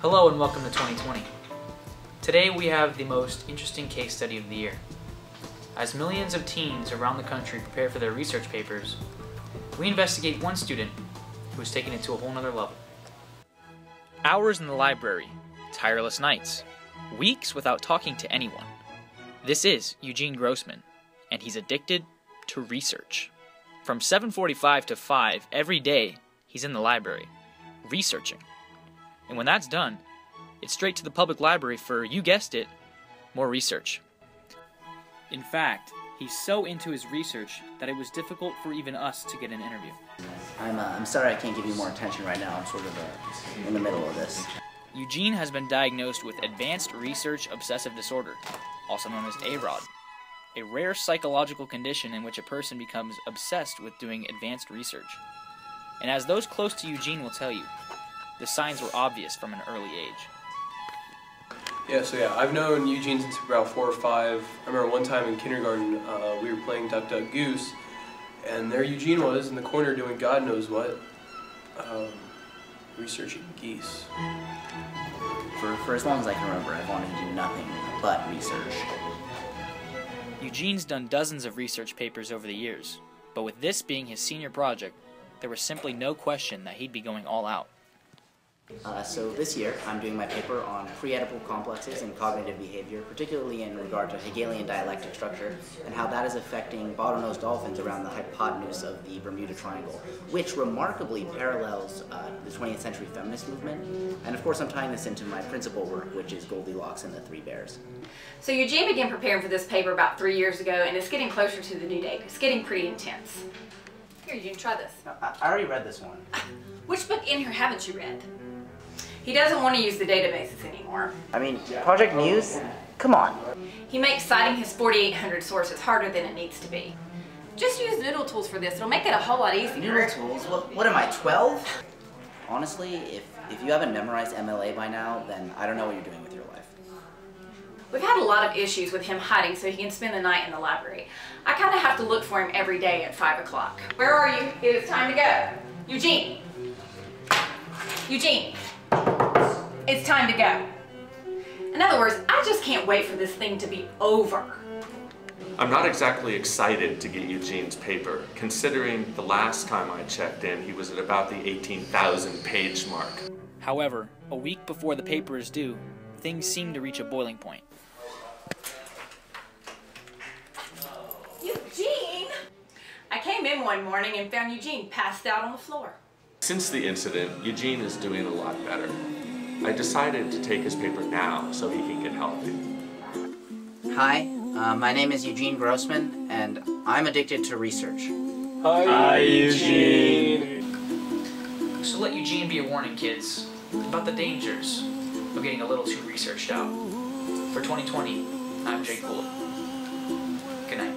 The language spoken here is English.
Hello and welcome to 2020. Today we have the most interesting case study of the year. As millions of teens around the country prepare for their research papers, we investigate one student who has taken it to a whole nother level. Hours in the library, tireless nights, weeks without talking to anyone. This is Eugene Grossman, and he's addicted to research. From 7:45 to 5 every day, he's in the library, researching. And when that's done, it's straight to the public library for, you guessed it, more research. In fact, he's so into his research that it was difficult for even us to get an interview. I'm sorry I can't give you more attention right now. I'm sort of in the middle of this. Eugene has been diagnosed with Advanced Research Obsessive Disorder, also known as AROD, a rare psychological condition in which a person becomes obsessed with doing advanced research. And as those close to Eugene will tell you, the signs were obvious from an early age. Yeah, I've known Eugene since about 4 or 5. I remember one time in kindergarten, we were playing Duck, Duck, Goose, and there Eugene was in the corner doing God knows what, researching geese. For as long as I can remember, I've wanted to do nothing but research. Eugene's done dozens of research papers over the years, but with this being his senior project, there was simply no question that he'd be going all out. So this year, I'm doing my paper on pre-Oedipal complexes and cognitive behavior, particularly in regard to Hegelian dialectic structure, and how that is affecting bottlenose dolphins around the hypotenuse of the Bermuda Triangle, which remarkably parallels the 20th century feminist movement. And of course, I'm tying this into my principal work, which is Goldilocks and the Three Bears. So Eugene began preparing for this paper about 3 years ago, and it's getting closer to the due date. It's getting pretty intense. Here, Eugene, try this. I already read this one. Which book in here haven't you read? He doesn't want to use the databases anymore. I mean, Project Muse? Come on. He makes citing his 4,800 sources harder than it needs to be. Just use Noodle Tools for this. It'll make it a whole lot easier. Noodle Tools? What am I, 12? Honestly, if you haven't memorized MLA by now, then I don't know what you're doing with your life. We've had a lot of issues with him hiding so he can spend the night in the library. I kind of have to look for him every day at 5 o'clock. Where are you? It is time to go. Eugene! Eugene! It's time to go. In other words, I just can't wait for this thing to be over. I'm not exactly excited to get Eugene's paper, considering the last time I checked in, he was at about the 18,000 page mark. However, a week before the paper is due, things seem to reach a boiling point. Eugene! I came in one morning and found Eugene passed out on the floor. Since the incident, Eugene is doing a lot better. I decided to take his paper now so he can get healthy. Hi, my name is Eugene Grossman, and I'm addicted to research. Hi, Eugene! So let Eugene be a warning, kids, about the dangers of getting a little too researched out. For 2020, I'm Gould. Good night.